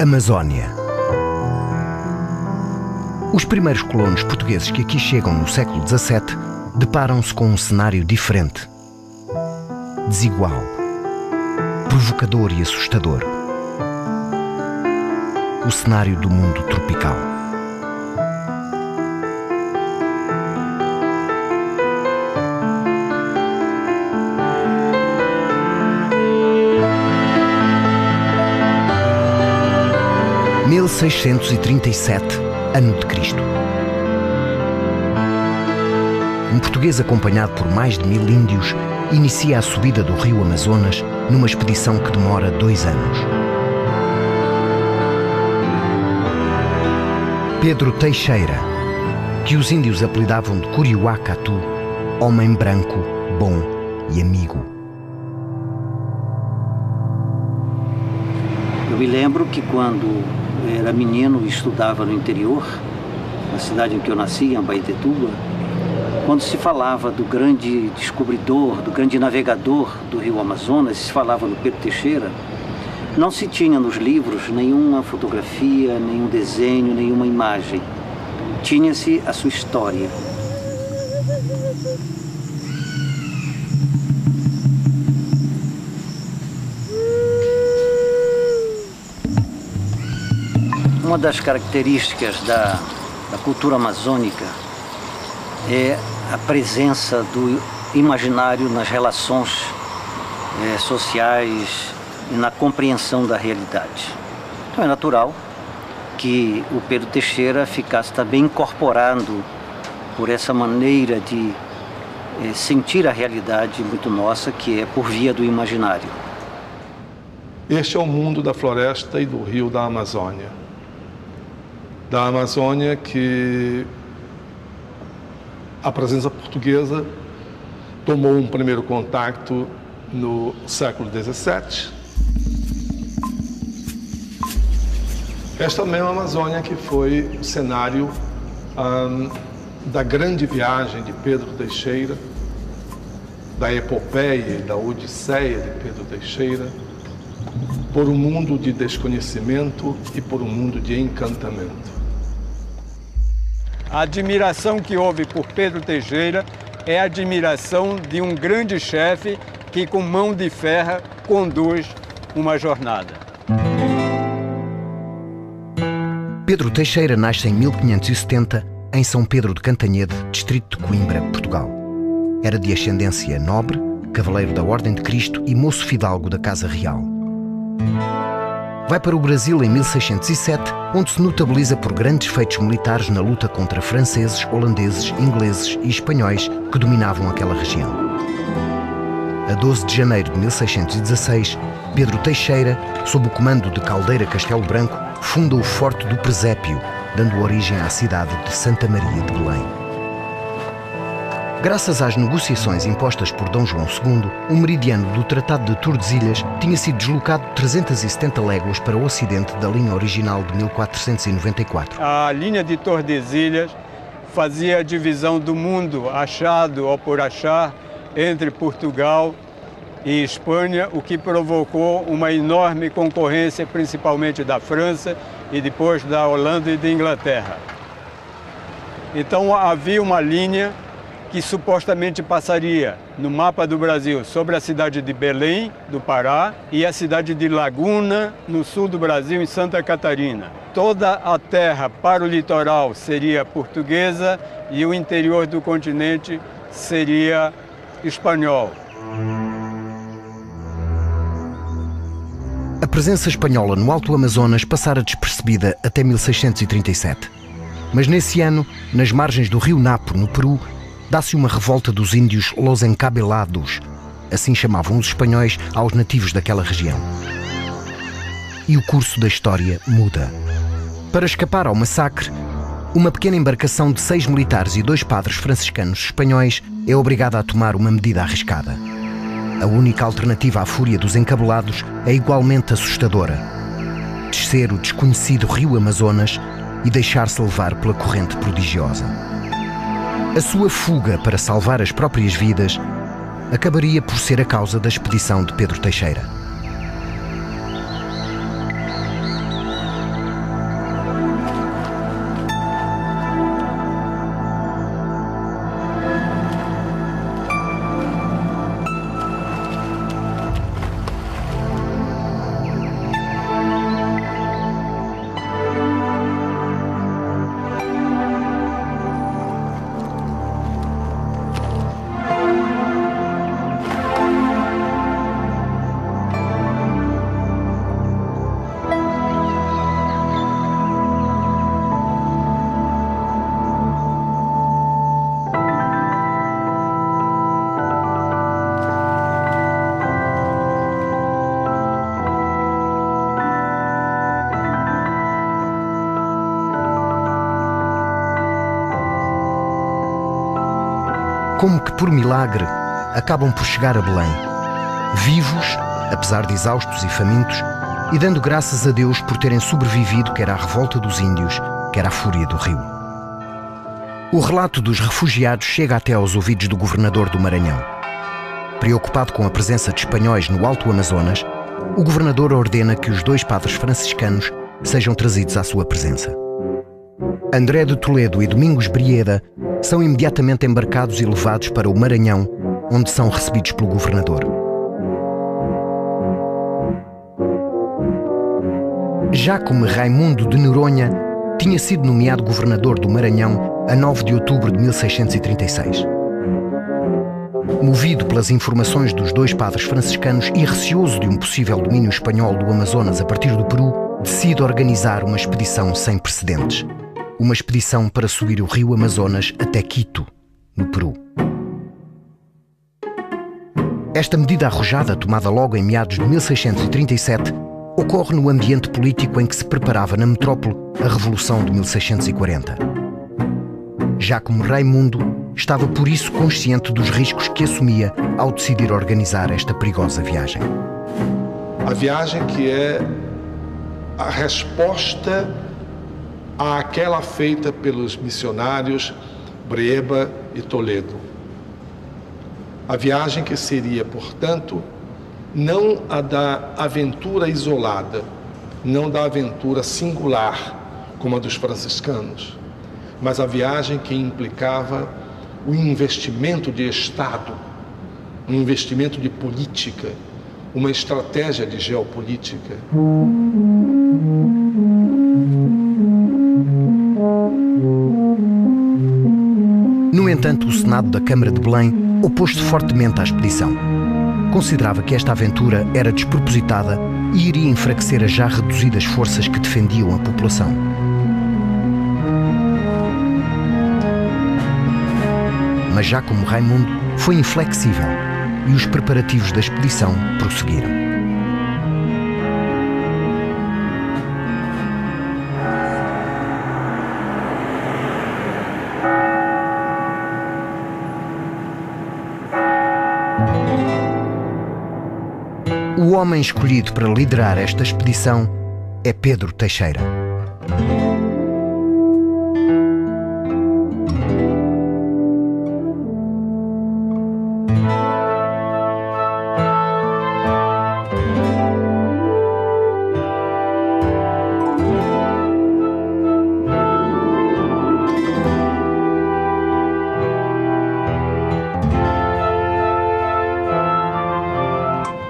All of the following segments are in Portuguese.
Amazónia. Os primeiros colonos portugueses que aqui chegam no século XVII deparam-se com um cenário diferente, desigual, provocador e assustador. O cenário do mundo tropical. – 1637, ano de Cristo. Um português acompanhado por mais de 1000 índios inicia a subida do rio Amazonas numa expedição que demora 2 anos. Pedro Teixeira, que os índios apelidavam de Curiuá-Catu, homem branco, bom e amigo. Eu me lembro que quando era menino e estudava no interior, na cidade em que eu nasci, em Abaetetuba, quando se falava do grande descobridor, do grande navegador do rio Amazonas, se falava do Pedro Teixeira, não se tinha nos livros nenhuma fotografia, nenhum desenho, nenhuma imagem. Tinha-se a sua história. Uma das características da cultura amazônica é a presença do imaginário nas relações sociais e na compreensão da realidade. Então é natural que o Pedro Teixeira ficasse também incorporando por essa maneira de sentir a realidade muito nossa, que é por via do imaginário. Este é o mundo da floresta e do rio da Amazônia. Da Amazônia que a presença portuguesa tomou um primeiro contato no século XVII. Esta mesma Amazônia que foi o cenário da grande viagem de Pedro Teixeira, da epopeia e da odisseia de Pedro Teixeira, por um mundo de desconhecimento e por um mundo de encantamento. A admiração que houve por Pedro Teixeira é a admiração de um grande chefe que, com mão de ferro, conduz uma jornada. Pedro Teixeira nasce em 1570 em São Pedro de Cantanhede, distrito de Coimbra, Portugal. Era de ascendência nobre, cavaleiro da Ordem de Cristo e moço fidalgo da Casa Real. Vai para o Brasil em 1607, onde se notabiliza por grandes feitos militares na luta contra franceses, holandeses, ingleses e espanhóis que dominavam aquela região. A 12 de janeiro de 1616, Pedro Teixeira, sob o comando de Caldeira Castelo Branco, funda o Forte do Presépio, dando origem à cidade de Santa Maria de Belém. Graças às negociações impostas por Dom João II, o meridiano do Tratado de Tordesilhas tinha sido deslocado 370 léguas para o ocidente da linha original de 1494. A linha de Tordesilhas fazia a divisão do mundo achado ou por achar entre Portugal e Espanha, o que provocou uma enorme concorrência, principalmente da França e depois da Holanda e da Inglaterra. Então havia uma linha que supostamente passaria no mapa do Brasil sobre a cidade de Belém, do Pará, e a cidade de Laguna, no sul do Brasil, em Santa Catarina. Toda a terra para o litoral seria portuguesa e o interior do continente seria espanhol. A presença espanhola no Alto Amazonas passara despercebida até 1637. Mas nesse ano, nas margens do rio Napo, no Peru, dá-se uma revolta dos índios Los Encabelados, assim chamavam os espanhóis aos nativos daquela região. E o curso da história muda. Para escapar ao massacre, uma pequena embarcação de 6 militares e 2 padres franciscanos espanhóis é obrigada a tomar uma medida arriscada. A única alternativa à fúria dos encabelados é igualmente assustadora: descer o desconhecido rio Amazonas e deixar-se levar pela corrente prodigiosa. A sua fuga para salvar as próprias vidas acabaria por ser a causa da expedição de Pedro Teixeira. como que por milagre, acabam por chegar a Belém, vivos, apesar de exaustos e famintos, e dando graças a Deus por terem sobrevivido quer à revolta dos índios, quer à fúria do rio. O relato dos refugiados chega até aos ouvidos do governador do Maranhão. Preocupado com a presença de espanhóis no Alto Amazonas, o governador ordena que os 2 padres franciscanos sejam trazidos à sua presença. André de Toledo e Domingos Brieda são imediatamente embarcados e levados para o Maranhão, onde são recebidos pelo governador. Jácome Raimundo de Noronha tinha sido nomeado governador do Maranhão a 9 de outubro de 1636. Movido pelas informações dos 2 padres franciscanos e receoso de um possível domínio espanhol do Amazonas a partir do Peru, decide organizar uma expedição sem precedentes. Uma expedição para subir o rio Amazonas até Quito, no Peru. Esta medida arrojada, tomada logo em meados de 1637, ocorre no ambiente político em que se preparava na metrópole a Revolução de 1640. Jácome Raimundo estava por isso consciente dos riscos que assumia ao decidir organizar esta perigosa viagem. A viagem que é a resposta àquela feita pelos missionários Brieba e Toledo. A viagem que seria, portanto, não a da aventura isolada, não da aventura singular, como a dos franciscanos, mas a viagem que implicava o investimento de Estado, um investimento de política, uma estratégia de geopolítica. No entanto, o Senado da Câmara de Belém opôs-se fortemente à expedição. Considerava que esta aventura era despropositada e iria enfraquecer as já reduzidas forças que defendiam a população. Mas Jácome Raimundo foi inflexível e os preparativos da expedição prosseguiram. O homem escolhido para liderar esta expedição é Pedro Teixeira.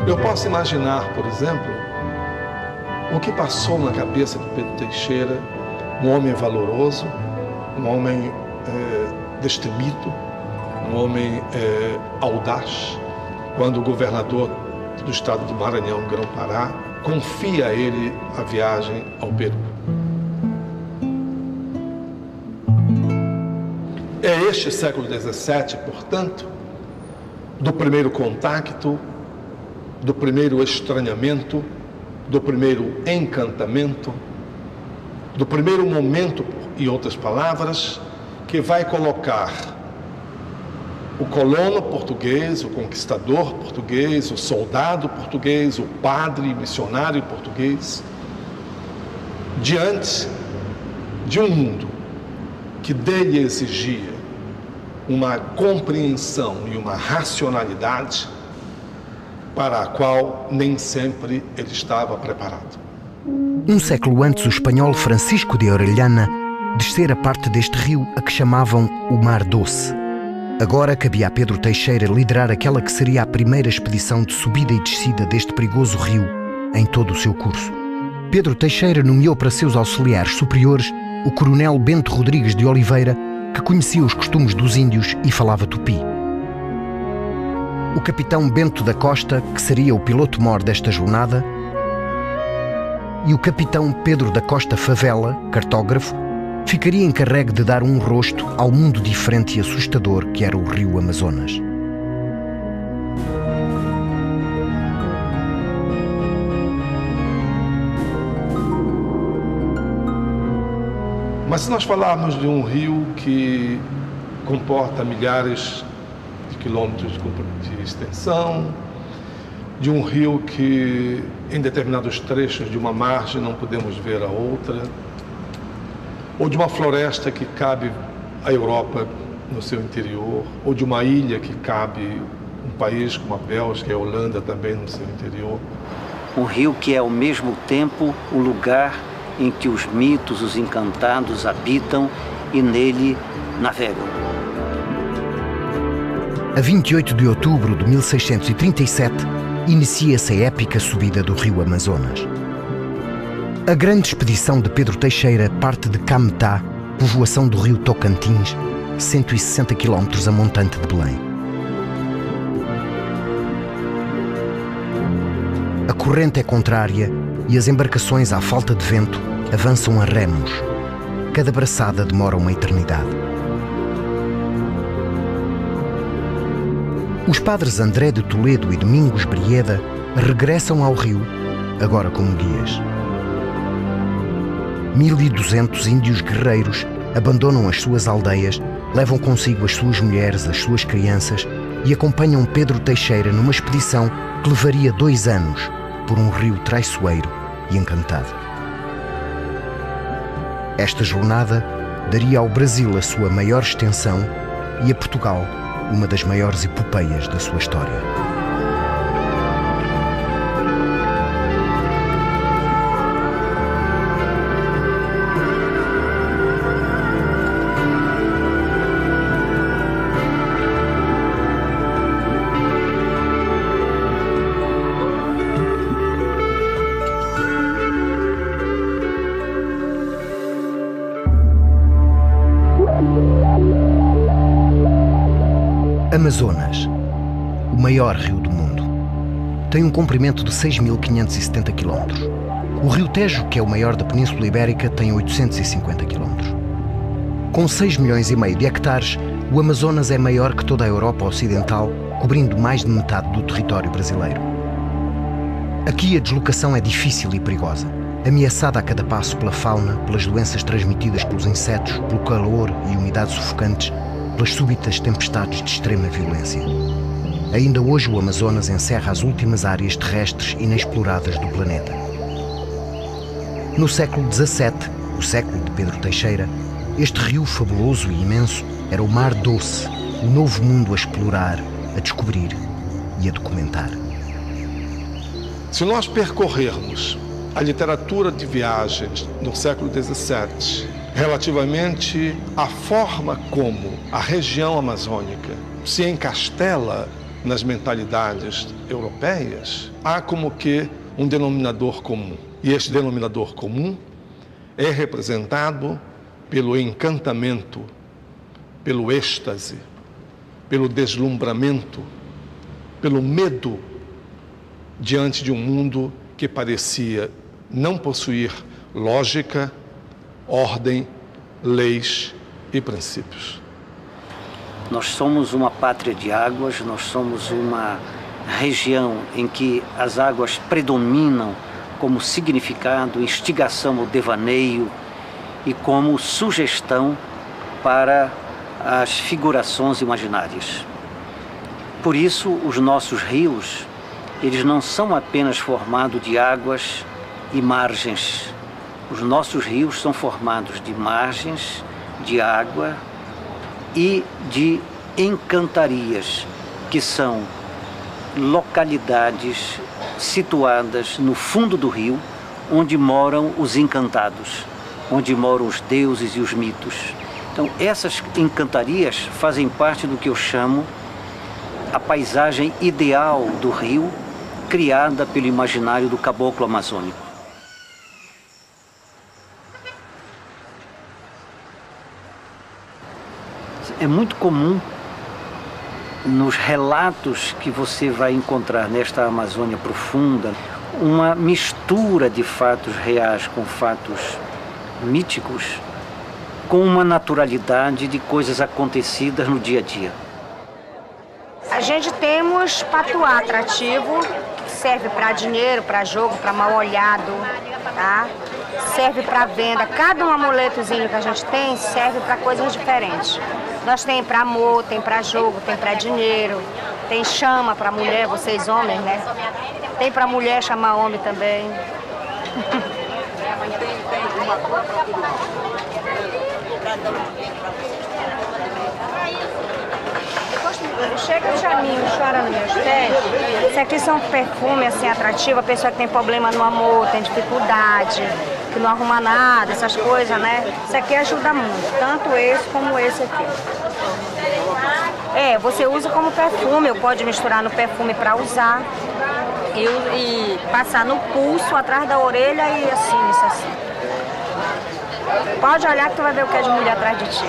Eu posso imaginar, por exemplo, o que passou na cabeça de Pedro Teixeira, um homem valoroso, um homem destemido, um homem audaz, quando o governador do estado do Maranhão, Grão-Pará, confia a ele a viagem ao Peru. É este século XVII, portanto, do primeiro contacto, do primeiro estranhamento, do primeiro encantamento, do primeiro momento, em outras palavras, que vai colocar o colono português, o conquistador português, o soldado português, o padre missionário português, diante de um mundo que dele exigia uma compreensão e uma racionalidade para a qual nem sempre ele estava preparado. Um século antes, o espanhol Francisco de Orellana descera a parte deste rio a que chamavam o Mar Doce. Agora cabia a Pedro Teixeira liderar aquela que seria a primeira expedição de subida e descida deste perigoso rio em todo o seu curso. Pedro Teixeira nomeou para seus auxiliares superiores o coronel Bento Rodrigues de Oliveira, que conhecia os costumes dos índios e falava tupi. O capitão Bento da Costa, que seria o piloto-mor desta jornada, e o capitão Pedro da Costa Favela, cartógrafo, ficaria encarregue de dar um rosto ao mundo diferente e assustador que era o rio Amazonas. Mas se nós falarmos de um rio que comporta milhares quilômetros de extensão, de um rio que em determinados trechos de uma margem não podemos ver a outra, ou de uma floresta que cabe a Europa no seu interior, ou de uma ilha que cabe um país como a Bélgica e a Holanda também no seu interior. Um rio que é ao mesmo tempo o lugar em que os mitos, os encantados habitam e nele navegam. A 28 de outubro de 1637, inicia-se a épica subida do rio Amazonas. A grande expedição de Pedro Teixeira parte de Cametá, povoação do rio Tocantins, 160 km a montante de Belém. A corrente é contrária e as embarcações, à falta de vento, avançam a remos. Cada braçada demora uma eternidade. Os padres André de Toledo e Domingos Brieda regressam ao rio, agora como guias. 1200 índios guerreiros abandonam as suas aldeias, levam consigo as suas mulheres, as suas crianças e acompanham Pedro Teixeira numa expedição que levaria 2 anos por um rio traiçoeiro e encantado. Esta jornada daria ao Brasil a sua maior extensão e a Portugal uma das maiores epopeias da sua história. Amazonas, o maior rio do mundo, tem um comprimento de 6.570 km. O rio Tejo, que é o maior da Península Ibérica, tem 850 km. Com 6,5 milhões de hectares, o Amazonas é maior que toda a Europa Ocidental, cobrindo mais de metade do território brasileiro. Aqui a deslocação é difícil e perigosa, ameaçada a cada passo pela fauna, pelas doenças transmitidas pelos insetos, pelo calor e umidades sufocantes, pelas súbitas tempestades de extrema violência. Ainda hoje o Amazonas encerra as últimas áreas terrestres inexploradas do planeta. No século XVII, o século de Pedro Teixeira, este rio fabuloso e imenso era o Mar Doce, o novo mundo a explorar, a descobrir e a documentar. Se nós percorrermos a literatura de viagens no século XVII, relativamente à forma como a região amazônica se encastela nas mentalidades europeias, há como que um denominador comum. E este denominador comum é representado pelo encantamento, pelo êxtase, pelo deslumbramento, pelo medo diante de um mundo que parecia não possuir lógica, ordem, leis e princípios. Nós somos uma pátria de águas, nós somos uma região em que as águas predominam como significado, instigação ao devaneio e como sugestão para as figurações imaginárias. Por isso, os nossos rios, eles não são apenas formados de águas e margens. Os nossos rios são formados de margens, de água e de encantarias, que são localidades situadas no fundo do rio, onde moram os encantados, onde moram os deuses e os mitos. Então, essas encantarias fazem parte do que eu chamo a paisagem ideal do rio, criada pelo imaginário do caboclo amazônico. É muito comum nos relatos que você vai encontrar nesta Amazônia profunda uma mistura de fatos reais com fatos míticos, com uma naturalidade de coisas acontecidas no dia a dia. A gente temos patuá atrativo, que serve para dinheiro, para jogo, para mal olhado, tá? serve para venda. Cada um amuletozinho que a gente tem serve para coisas diferentes. Nós tem para amor, tem para jogo, tem para dinheiro, tem chama para mulher, vocês homens, né? Tem para mulher chamar homem também. Chega de chaminho, chora nos meus pés. Isso aqui são perfumes assim, atrativos. A pessoa que tem problema no amor, tem dificuldade, que não arruma nada, essas coisas, né? Isso aqui ajuda muito, tanto esse como esse aqui. Você usa como perfume, ou pode misturar no perfume para usar e passar no pulso, atrás da orelha e assim, isso assim. Pode olhar que tu vai ver o que é de mulher atrás de ti.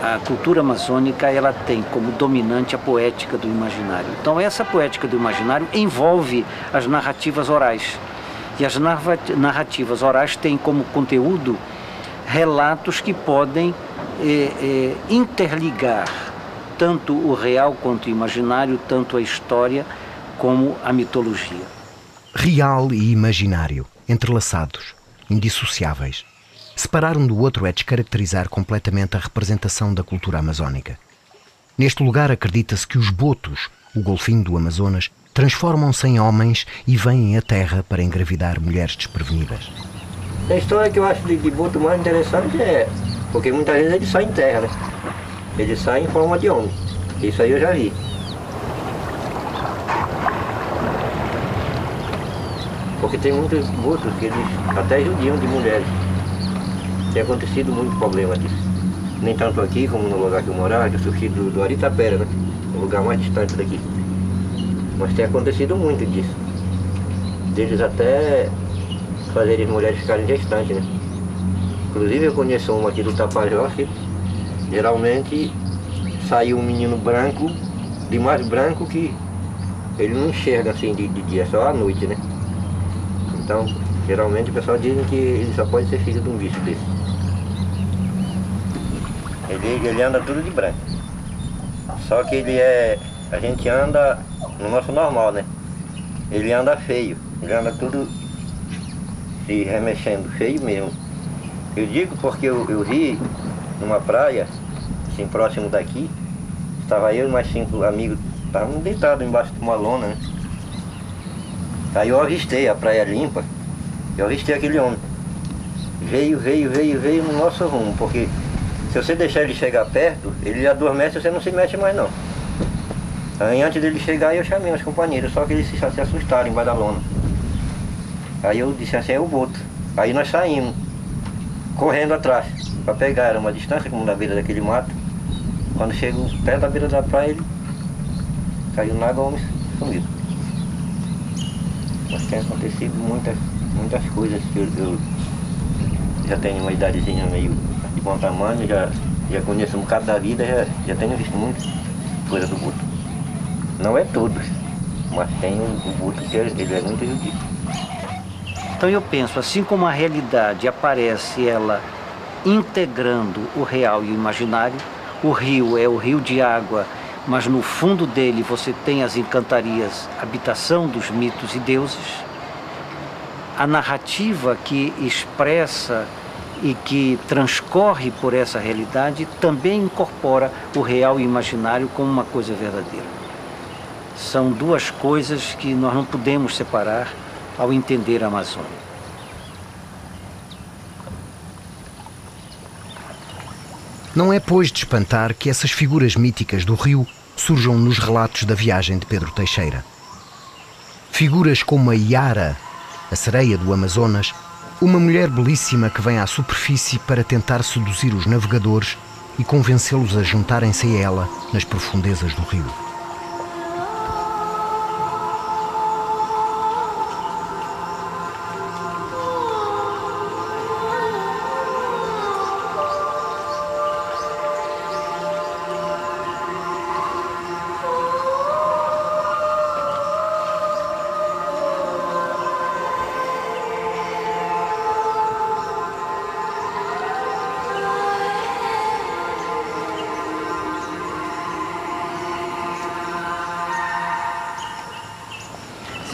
A cultura amazônica, ela tem como dominante a poética do imaginário. Então essa poética do imaginário envolve as narrativas orais. E as narrativas orais têm como conteúdo relatos que podem interligar tanto o real quanto o imaginário, tanto a história como a mitologia. Real e imaginário, entrelaçados, indissociáveis. Separar um do outro é descaracterizar completamente a representação da cultura amazónica. Neste lugar acredita-se que os botos, o golfinho do Amazonas, transformam-se em homens e vêm à terra para engravidar mulheres desprevenidas. A história que eu acho de boto mais interessante é porque muitas vezes ele sai em terra, né? Ele sai em forma de homem. Isso aí eu já vi. Porque tem muitos botos que eles até judiam de mulheres. Tem acontecido muito problema disso. Nem tanto aqui como no lugar que eu morava, que eu sou filho do Aritapera, né? O lugar mais distante daqui. Mas tem acontecido muito disso. Deles até fazerem as mulheres ficarem gestantes, né? Inclusive eu conheço uma aqui do Tapajós que geralmente sai um menino branco, de mais branco que ele não enxerga assim de dia, só à noite, né? Então, geralmente o pessoal diz que ele só pode ser filho de um bicho desse. Ele anda tudo de branco. Só que a gente anda no nosso normal, né? Ele anda feio, ele anda tudo se remexendo, feio mesmo. Eu digo porque eu vi numa praia, assim, próximo daqui, estava eu e mais 5 amigos, estavam deitados embaixo de uma lona, né? Aí eu avistei a praia limpa, eu avistei aquele homem. Veio no nosso rumo, porque se você deixar ele chegar perto, ele adormece e você não se mexe mais não. Aí antes dele chegar eu chamei os companheiros, só que eles se assustaram embaixo da lona. Aí eu disse assim, é o boto. Aí nós saímos, correndo atrás, para pegar, era uma distância como da beira daquele mato. Quando chego perto da beira da praia, ele caiu na água e sumiu. Mas tem acontecido muitas coisas que eu já tenho uma idadezinha meio de bom tamanho, já conheço um bocado da vida, já tenho visto muita coisa do boto. Não é todos, mas tem o boto que ele é muito judio. Então eu penso, assim como a realidade aparece ela integrando o real e o imaginário, o rio é o rio de água, mas no fundo dele você tem as encantarias, habitação dos mitos e deuses. A narrativa que expressa e que transcorre por essa realidade também incorpora o real e o imaginário como uma coisa verdadeira. São duas coisas que nós não podemos separar ao entender a Amazônia. Não é, pois, de espantar que essas figuras míticas do rio surjam nos relatos da viagem de Pedro Teixeira. Figuras como a Iara, a sereia do Amazonas, uma mulher belíssima que vem à superfície para tentar seduzir os navegadores e convencê-los a juntarem-se a ela nas profundezas do rio.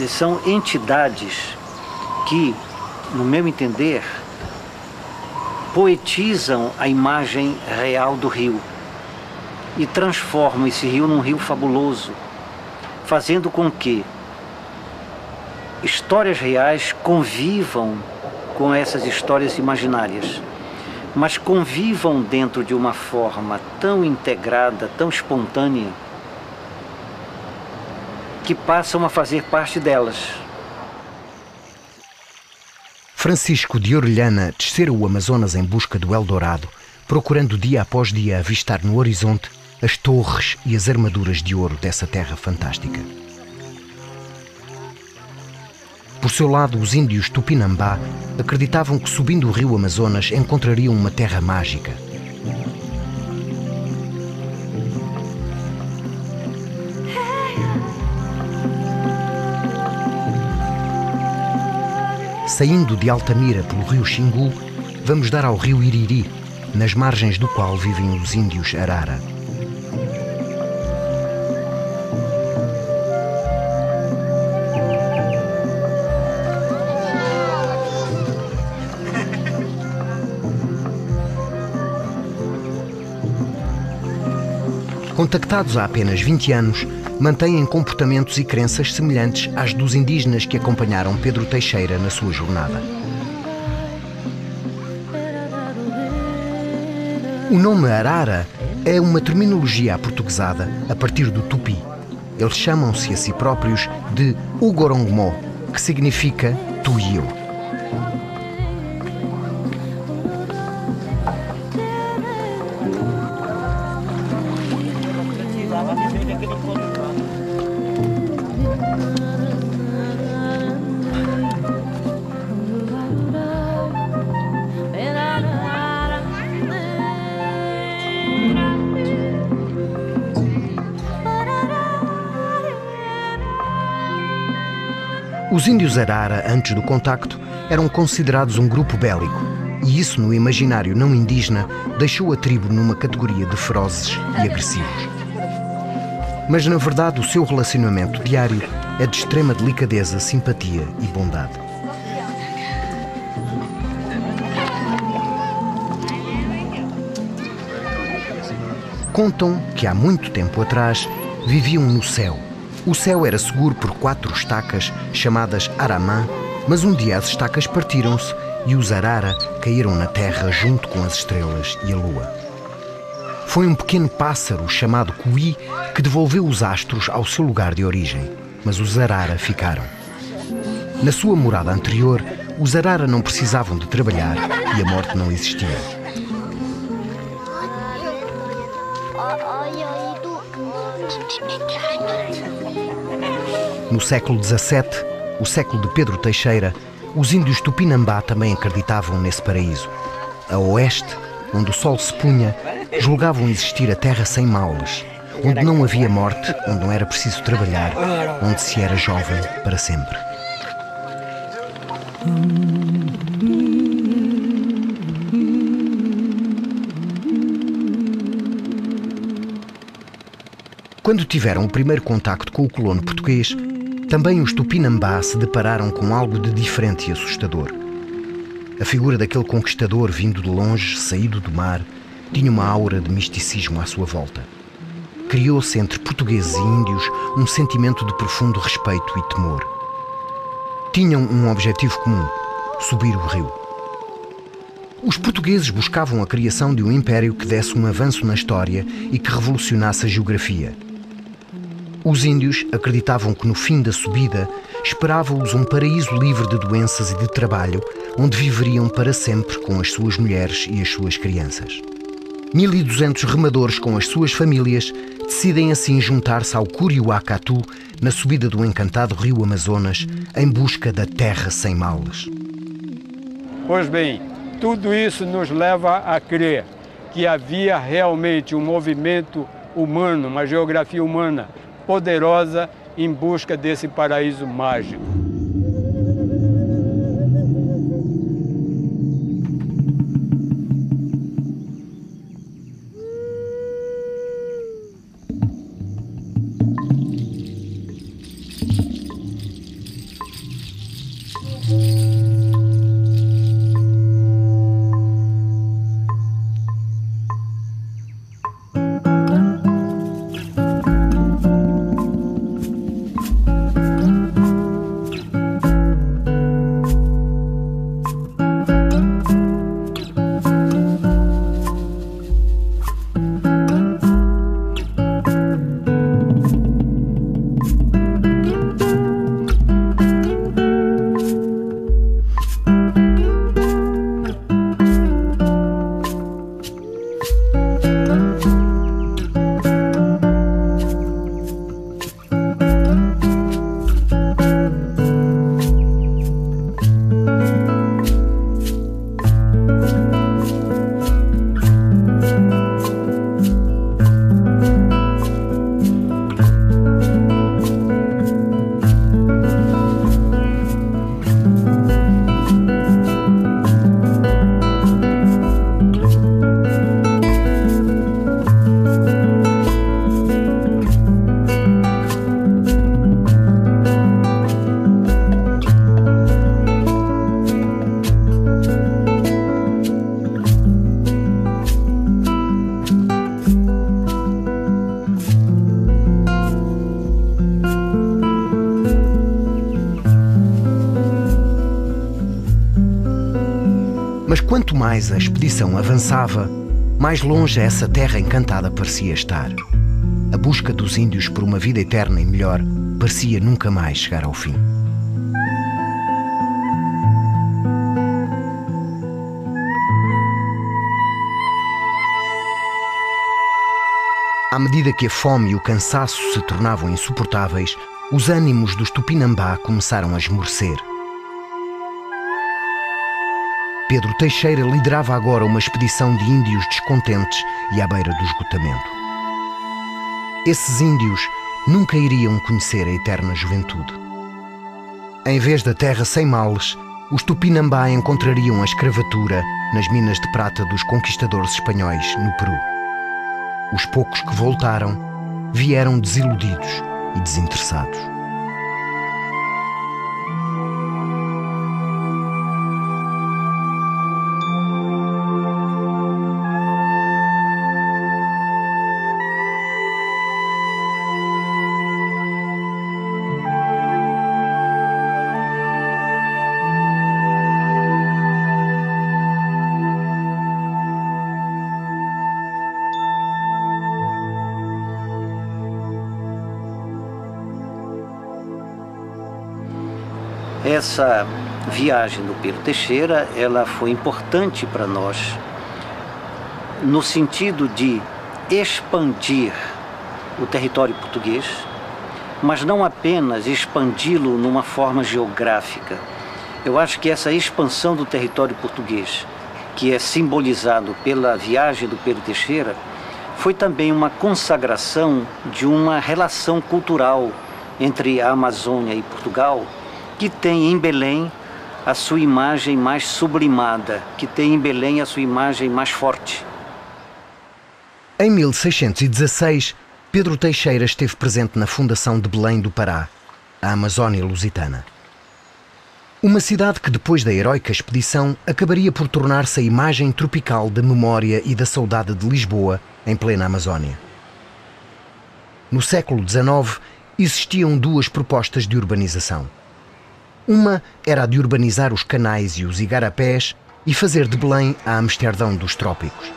São entidades que, no meu entender, poetizam a imagem real do rio e transformam esse rio num rio fabuloso, fazendo com que histórias reais convivam com essas histórias imaginárias, mas convivam dentro de uma forma tão integrada, tão espontânea, que passam a fazer parte delas. Francisco de Orellana descera o Amazonas em busca do Eldorado, procurando dia após dia avistar no horizonte as torres e as armaduras de ouro dessa terra fantástica. Por seu lado, os índios Tupinambá acreditavam que, subindo o rio Amazonas, encontrariam uma terra mágica. Saindo de Altamira pelo rio Xingu, vamos dar ao rio Iriri, nas margens do qual vivem os índios Arara. Contactados há apenas 20 anos, mantêm comportamentos e crenças semelhantes às dos indígenas que acompanharam Pedro Teixeira na sua jornada. O nome Arara é uma terminologia aportuguesada a partir do tupi. Eles chamam-se a si próprios de Ugorongmo, que significa tu e eu. Os índios Arara, antes do contacto, eram considerados um grupo bélico, e isso no imaginário não indígena deixou a tribo numa categoria de ferozes e agressivos. Mas na verdade o seu relacionamento diário é de extrema delicadeza, simpatia e bondade. Contam que há muito tempo atrás viviam no céu. O céu era seguro por 4 estacas chamadas Aramã, mas um dia as estacas partiram-se e os Arara caíram na terra junto com as estrelas e a lua. Foi um pequeno pássaro chamado Cuí que devolveu os astros ao seu lugar de origem, mas os Arara ficaram. Na sua morada anterior, os Arara não precisavam de trabalhar e a morte não existia. No século XVII, o século de Pedro Teixeira, os índios Tupinambá também acreditavam nesse paraíso. A oeste, onde o sol se punha, julgavam existir a terra sem males, onde não havia morte, onde não era preciso trabalhar, onde se era jovem para sempre. Quando tiveram o primeiro contacto com o colono português, também os Tupinambá se depararam com algo de diferente e assustador. A figura daquele conquistador vindo de longe, saído do mar, tinha uma aura de misticismo à sua volta. Criou-se entre portugueses e índios um sentimento de profundo respeito e temor. Tinham um objetivo comum: subir o rio. Os portugueses buscavam a criação de um império que desse um avanço na história e que revolucionasse a geografia. Os índios acreditavam que no fim da subida esperava-os um paraíso livre de doenças e de trabalho, onde viveriam para sempre com as suas mulheres e as suas crianças. 1.200 remadores com as suas famílias decidem assim juntar-se ao Curiuacatu na subida do encantado rio Amazonas em busca da terra sem males. Pois bem, tudo isso nos leva a crer que havia realmente um movimento humano, uma geografia humana poderosa em busca desse paraíso mágico. Mas quanto mais a expedição avançava, mais longe essa terra encantada parecia estar. A busca dos índios por uma vida eterna e melhor parecia nunca mais chegar ao fim. À medida que a fome e o cansaço se tornavam insuportáveis, os ânimos dos Tupinambá começaram a esmorecer. Pedro Teixeira liderava agora uma expedição de índios descontentes e à beira do esgotamento. Esses índios nunca iriam conhecer a eterna juventude. Em vez da terra sem males, os Tupinambá encontrariam a escravatura nas minas de prata dos conquistadores espanhóis no Peru. Os poucos que voltaram vieram desiludidos e desinteressados. Essa viagem do Pedro Teixeira, ela foi importante para nós no sentido de expandir o território português, mas não apenas expandi-lo numa forma geográfica. Eu acho que essa expansão do território português, que é simbolizado pela viagem do Pedro Teixeira, foi também uma consagração de uma relação cultural entre a Amazônia e Portugal, que tem em Belém a sua imagem mais sublimada, que tem em Belém a sua imagem mais forte. Em 1616, Pedro Teixeira esteve presente na fundação de Belém do Pará, a Amazónia Lusitana. Uma cidade que, depois da heroica expedição, acabaria por tornar-se a imagem tropical da memória e da saudade de Lisboa, em plena Amazónia. No século XIX, existiam duas propostas de urbanização. Uma era a de urbanizar os canais e os igarapés e fazer de Belém a Amsterdão dos trópicos.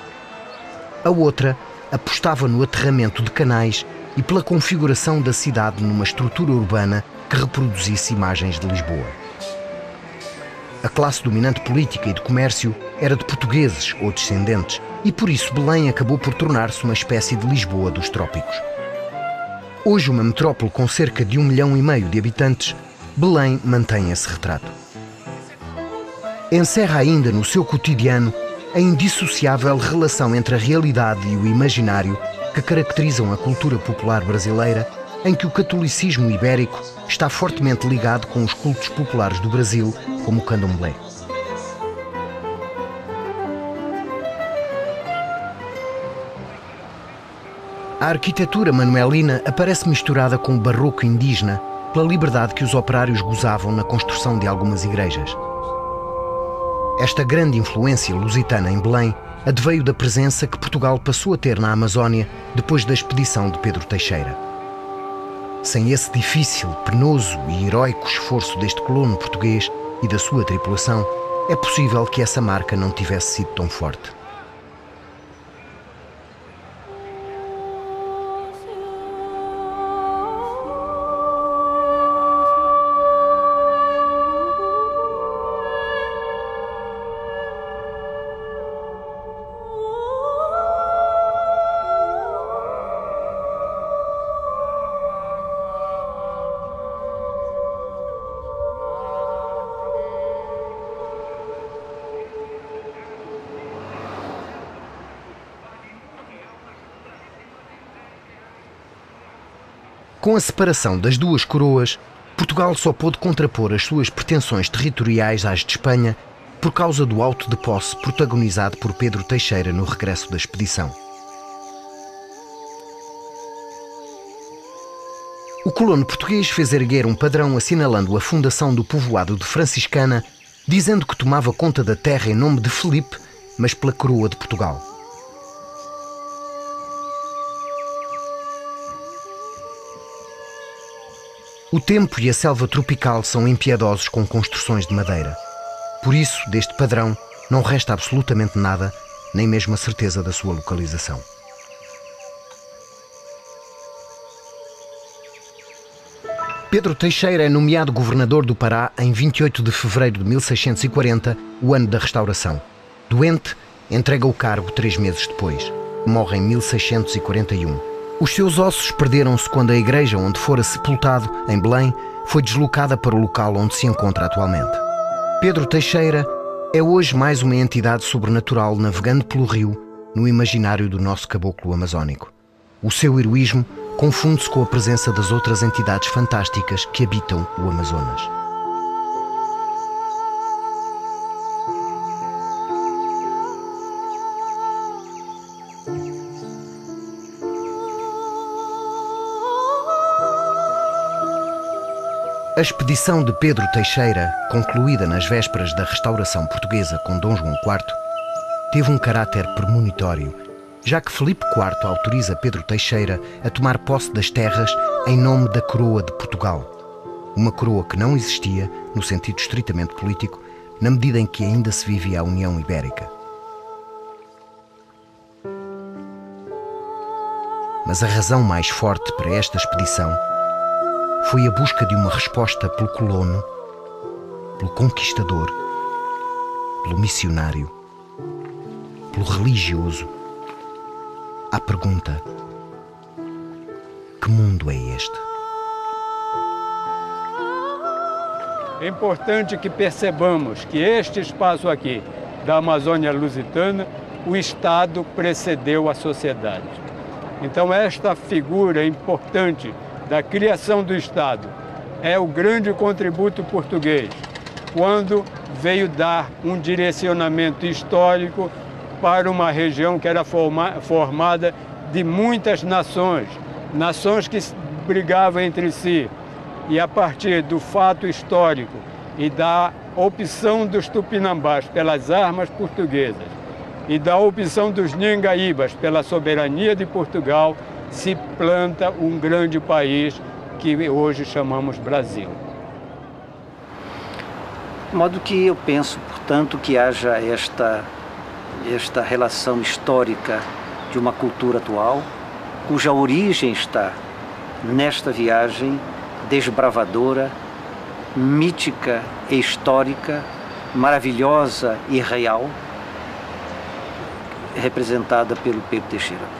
A outra apostava no aterramento de canais e pela configuração da cidade numa estrutura urbana que reproduzisse imagens de Lisboa. A classe dominante política e de comércio era de portugueses ou descendentes e por isso Belém acabou por tornar-se uma espécie de Lisboa dos trópicos. Hoje uma metrópole com cerca de 1,5 milhão de habitantes, Belém mantém esse retrato. Encerra ainda no seu cotidiano a indissociável relação entre a realidade e o imaginário que caracterizam a cultura popular brasileira, em que o catolicismo ibérico está fortemente ligado com os cultos populares do Brasil, como o candomblé. A arquitetura manuelina aparece misturada com o barroco indígena, pela liberdade que os operários gozavam na construção de algumas igrejas. Esta grande influência lusitana em Belém adveio da presença que Portugal passou a ter na Amazónia depois da expedição de Pedro Teixeira. Sem esse difícil, penoso e heroico esforço deste colono português e da sua tripulação, é possível que essa marca não tivesse sido tão forte. Com a separação das duas coroas, Portugal só pôde contrapor as suas pretensões territoriais às de Espanha por causa do auto de posse protagonizado por Pedro Teixeira no regresso da expedição. O colono português fez erguer um padrão assinalando a fundação do povoado de Franciscana, dizendo que tomava conta da terra em nome de Filipe, mas pela coroa de Portugal. O tempo e a selva tropical são impiedosos com construções de madeira. Por isso, deste padrão, não resta absolutamente nada, nem mesmo a certeza da sua localização. Pedro Teixeira é nomeado governador do Pará em 28 de fevereiro de 1640, o ano da restauração. Doente, entrega o cargo 3 meses depois. Morre em 1641. Os seus ossos perderam-se quando a igreja onde fora sepultado, em Belém, foi deslocada para o local onde se encontra atualmente. Pedro Teixeira é hoje mais uma entidade sobrenatural navegando pelo rio no imaginário do nosso caboclo amazónico. O seu heroísmo confunde-se com a presença das outras entidades fantásticas que habitam o Amazonas. A expedição de Pedro Teixeira, concluída nas vésperas da restauração portuguesa com Dom João IV, teve um caráter premonitório, já que Filipe IV autoriza Pedro Teixeira a tomar posse das terras em nome da coroa de Portugal. Uma coroa que não existia, no sentido estritamente político, na medida em que ainda se vivia a União Ibérica. Mas a razão mais forte para esta expedição foi a busca de uma resposta pelo colono, pelo conquistador, pelo missionário, pelo religioso, à pergunta: que mundo é este? É importante que percebamos que este espaço aqui, da Amazônia Lusitana, o Estado precedeu a sociedade. Então esta figura importante da criação do Estado é o grande contributo português, quando veio dar um direcionamento histórico para uma região que era formada de muitas nações, nações que brigavam entre si. E a partir do fato histórico e da opção dos tupinambás pelas armas portuguesas e da opção dos nhangaíbas pela soberania de Portugal, se planta um grande país que hoje chamamos Brasil. De modo que eu penso, portanto, que haja esta relação histórica de uma cultura atual, cuja origem está nesta viagem desbravadora, mítica e histórica, maravilhosa e real, representada pelo Pedro Teixeira.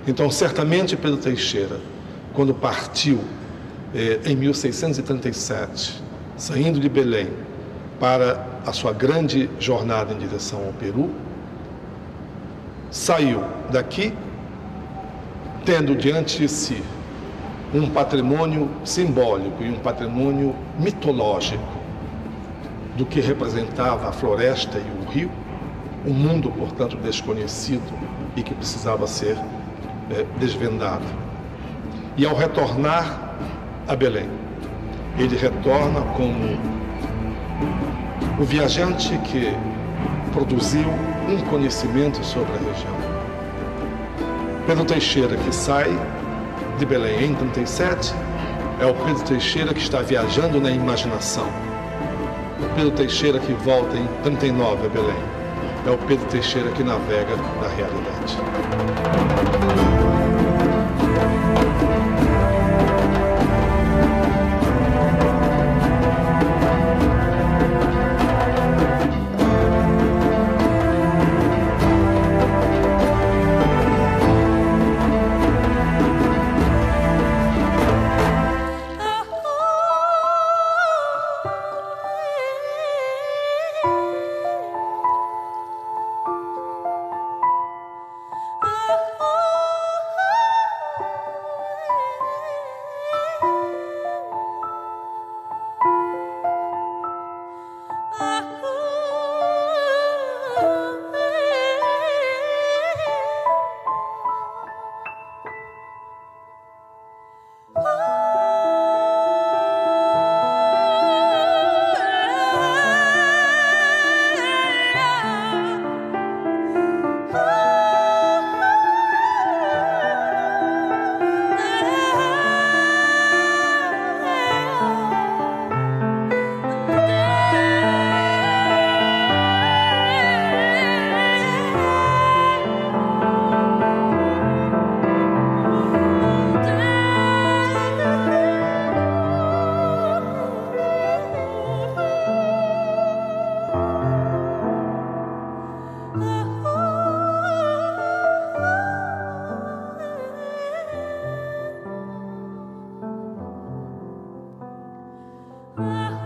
Então, certamente, Pedro Teixeira, quando partiu em 1637, saindo de Belém para a sua grande jornada em direção ao Peru, saiu daqui tendo diante de si um patrimônio simbólico e um patrimônio mitológico do que representava a floresta e o rio, um mundo, portanto, desconhecido e que precisava ser desvendado. E ao retornar a Belém, ele retorna como o viajante que produziu um conhecimento sobre a região. Pedro Teixeira, que sai de Belém em 37, é o Pedro Teixeira que está viajando na imaginação. O Pedro Teixeira que volta em 39 a Belém é o Pedro Teixeira que navega na realidade. Oh you.